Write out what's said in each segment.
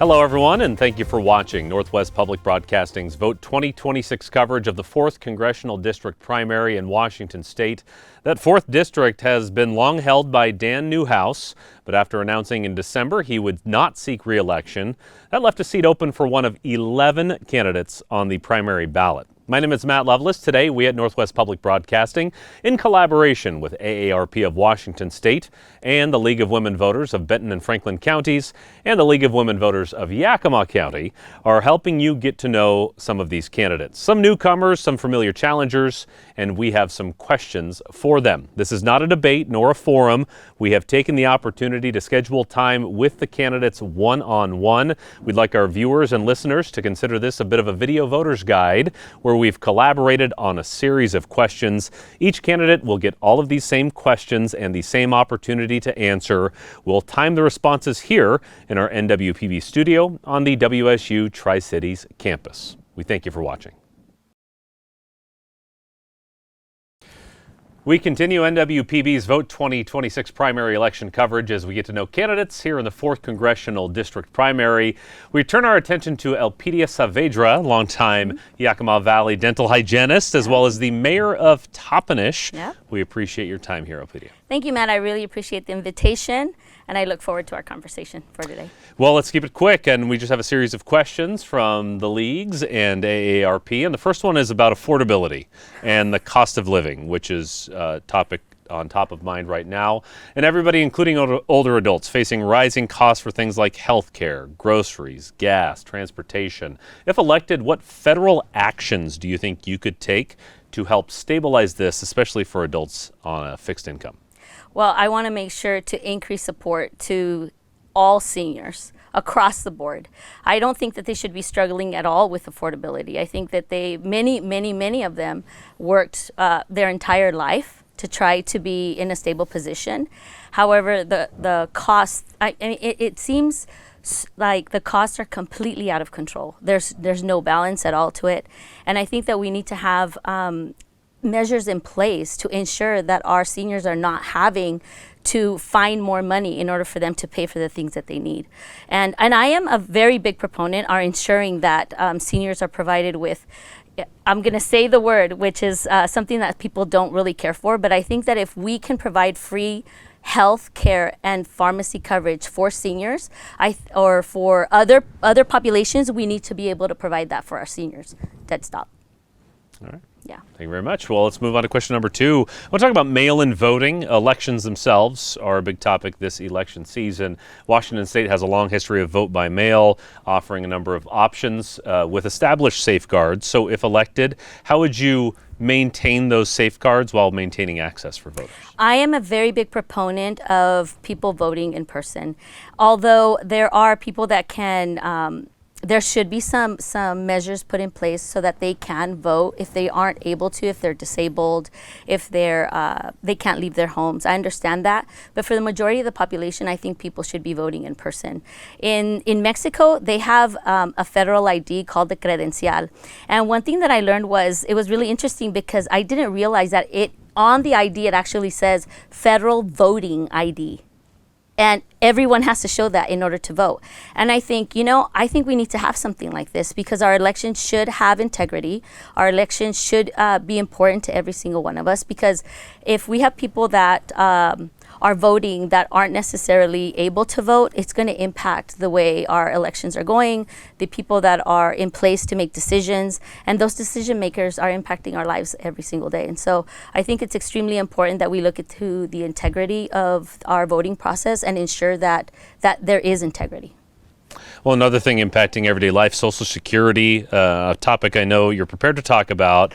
Hello, everyone, and thank you for watching Northwest Public Broadcasting's Vote 2026 coverage of the 4th Congressional District primary in Washington State. That 4th district has been long held by Dan Newhouse, but after announcing in December he would not seek re-election, that left a seat open for one of 11 candidates on the primary ballot. My name is Matt Lovelace. Today, we at Northwest Public Broadcasting, in collaboration with AARP of Washington State and the League of Women Voters of Benton and Franklin counties and the League of Women Voters of Yakima County, are helping you get to know some of these candidates. Some newcomers, some familiar challengers, and we have some questions for them. This is not a debate nor a forum. We have taken the opportunity to schedule time with the candidates one-on-one. We'd like our viewers and listeners to consider this a bit of a video voter's guide, where we've collaborated on a series of questions. Each candidate will get all of these same questions and the same opportunity to answer. We'll time the responses here in our NWPB studio on the WSU Tri-Cities campus. We thank you for watching. We continue NWPB's Vote 2026 primary election coverage as we get to know candidates here in the 4th Congressional District primary. We turn our attention to Elpidia Saavedra, longtime Yakima Valley dental hygienist, as well as the mayor of Toppenish. We appreciate your time here, Elpidia. Thank you, Matt. I really appreciate the invitation, and I look forward to our conversation for today. Well, let's keep it quick, and we just have a series of questions from the leagues and AARP, and the first one is about affordability and the cost of living, which is a topic on top of mind right now. And everybody, including older adults, facing rising costs for things like health care, groceries, gas, transportation. If elected, what federal actions do you think you could take to help stabilize this, especially for adults on a fixed income? Well, I want to make sure to increase support to all seniors across the board. I don't think that they should be struggling at all with affordability. I think that many of them worked their entire life to try to be in a stable position. However, the costs, it seems like the costs are completely out of control. There's no balance at all to it. And I think that we need to have measures in place to ensure that our seniors are not having to find more money in order for them to pay for the things that they need. And I am a very big proponent on ensuring that seniors are provided with, I'm going to say the word, which is something that people don't really care for, but I think that if we can provide free health care and pharmacy coverage for seniors or for other populations, we need to be able to provide that for our seniors. Dead stop. All right. Yeah. Thank you very much. Well, let's move on to question number 2. I want to talk about mail-in voting. Elections themselves are a big topic this election season. Washington State has a long history of vote by mail, offering a number of options with established safeguards. So if elected, how would you maintain those safeguards while maintaining access for voters? I am a very big proponent of people voting in person. Although there are people that can there should be some measures put in place so that they can vote if they aren't able to, if they're disabled, if they can't leave their homes. I understand that, but for the majority of the population, I think people should be voting in person. In Mexico, they have a federal ID called the credencial, and one thing that I learned was it was really interesting because I didn't realize that on the ID it actually says federal voting ID. And everyone has to show that in order to vote. And I think, I think we need to have something like this because our elections should have integrity. Our elections should be important to every single one of us, because if we have people that are voting that aren't necessarily able to vote, it's going to impact the way our elections are going, the people that are in place to make decisions, and those decision makers are impacting our lives every single day. And so I think it's extremely important that we look into the integrity of our voting process and ensure that there is integrity. Well, another thing impacting everyday life, Social Security, a topic I know you're prepared to talk about.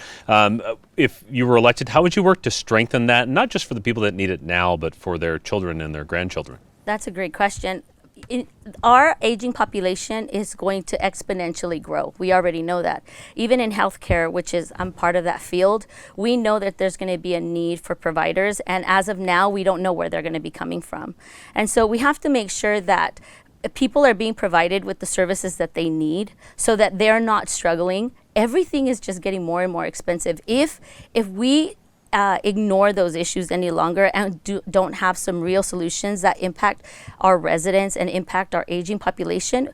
If you were elected, how would you work to strengthen that, not just for the people that need it now, but for their children and their grandchildren? That's a great question. Our aging population is going to exponentially grow. We already know that. Even in healthcare, which is I'm part of that field, we know that there's going to be a need for providers. And as of now, we don't know where they're going to be coming from. And so we have to make sure that people are being provided with the services that they need so that they're not struggling. Everything is just getting more and more expensive. If we ignore those issues any longer and don't have some real solutions that impact our residents and impact our aging population,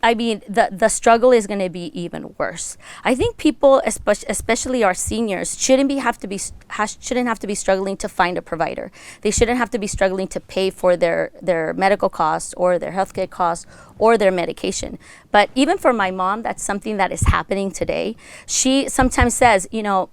I mean, the struggle is going to be even worse. I think people, especially our seniors, shouldn't have to be struggling to find a provider. They shouldn't have to be struggling to pay for their medical costs or their healthcare costs or their medication. But even for my mom, that's something that is happening today. She sometimes says, you know,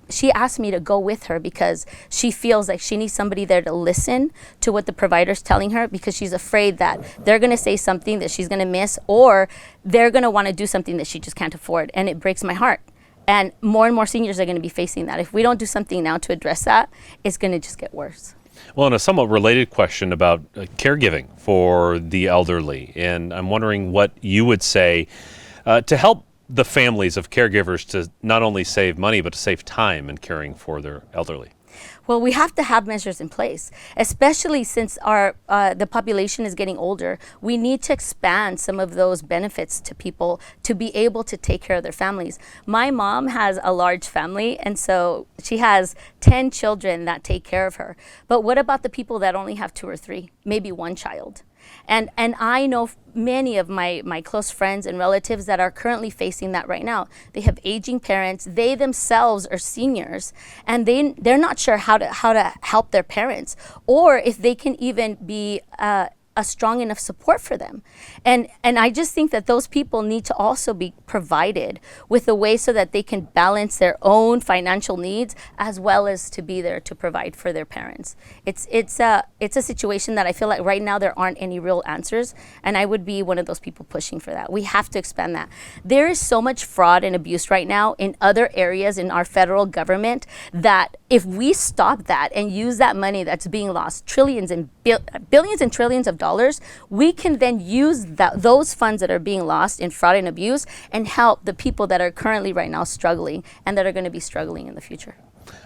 she asked me to go with her because she feels like she needs somebody there to listen to what the provider's telling her, because she's afraid that they're going to say something that she's going to miss, or they're going to want to do something that she just can't afford. And it breaks my heart. And more seniors are going to be facing that. If we don't do something now to address that, it's going to just get worse. Well, and a somewhat related question about caregiving for the elderly. And I'm wondering what you would say to help the families of caregivers to not only save money, but to save time in caring for their elderly. Well, we have to have measures in place, especially since the population is getting older. We need to expand some of those benefits to people to be able to take care of their families. My mom has a large family, and so she has 10 children that take care of her. But what about the people that only have 2 or 3, maybe 1 child? And I know many of my close friends and relatives that are currently facing that right now. They have aging parents. They themselves are seniors, and they're not sure how to help their parents, or if they can even be a strong enough support for them. And I just think that those people need to also be provided with a way so that they can balance their own financial needs as well as to be there to provide for their parents. It's a situation that I feel like right now there aren't any real answers, and I would be one of those people pushing for that. We have to expand that. There is so much fraud and abuse right now in other areas in our federal government that if we stop that and use that money that's being lost, trillions and billions and trillions of dollars, we can then use those funds that are being lost in fraud and abuse and help the people that are currently right now struggling and that are going to be struggling in the future.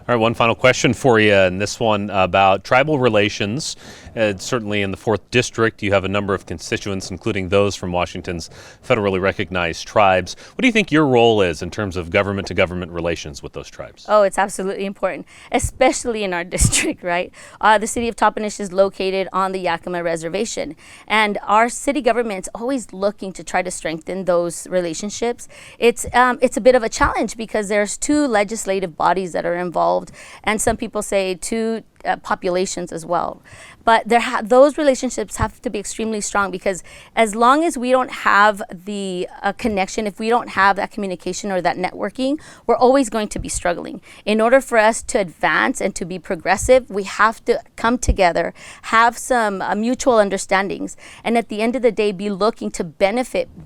All right, one final question for you, and this one about tribal relations. Certainly in the 4th District, you have a number of constituents, including those from Washington's federally recognized tribes. What do you think your role is in terms of government-to-government relations with those tribes? Oh, it's absolutely important, especially in our district, right? The city of Toppenish is located on the Yakima Reservation, and our city government's always looking to try to strengthen those relationships. It's a bit of a challenge because there's 2 legislative bodies that are involved, and some people say 2 populations as well. But those relationships have to be extremely strong, because as long as we don't have the connection, if we don't have that communication or that networking, we're always going to be struggling. In order for us to advance and to be progressive, we have to come together, have some mutual understandings, and at the end of the day, be looking to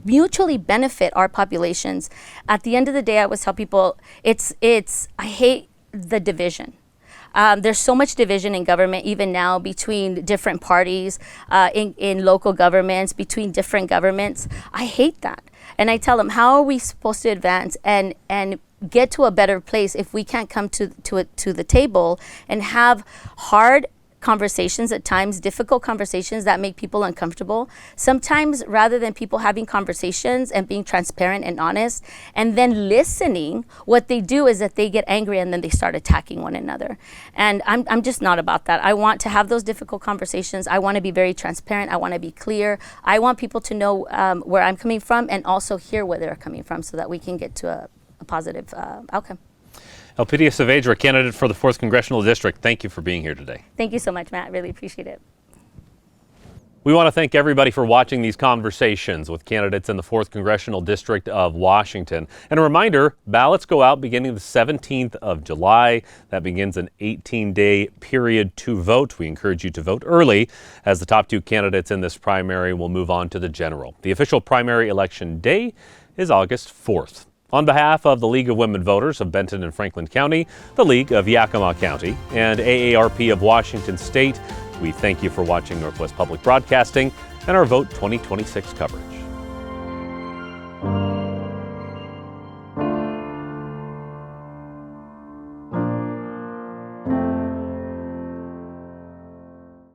mutually benefit our populations. At the end of the day, I always tell people, I hate the division. There's so much division in government, even now, between different parties, in local governments, between different governments. I hate that. And I tell them, how are we supposed to advance and get to a better place if we can't come to the table and have hard conversations, at times difficult conversations that make people uncomfortable? Sometimes, rather than people having conversations and being transparent and honest and then listening, what they do is that they get angry and then they start attacking one another. And I'm just not about that. I want to have those difficult conversations. I want to be very transparent. I want to be clear. I want people to know where I'm coming from and also hear where they're coming from, so that we can get to a positive outcome. Elpidia Saavedra, candidate for the 4th Congressional District, thank you for being here today. Thank you so much, Matt. Really appreciate it. We want to thank everybody for watching these conversations with candidates in the 4th Congressional District of Washington. And a reminder, ballots go out beginning the 17th of July. That begins an 18-day period to vote. We encourage you to vote early, as the top 2 candidates in this primary will move on to the general. The official primary election day is August 4th. On behalf of the League of Women Voters of Benton and Franklin County, the League of Yakima County, and AARP of Washington State, we thank you for watching Northwest Public Broadcasting and our Vote 2026 coverage.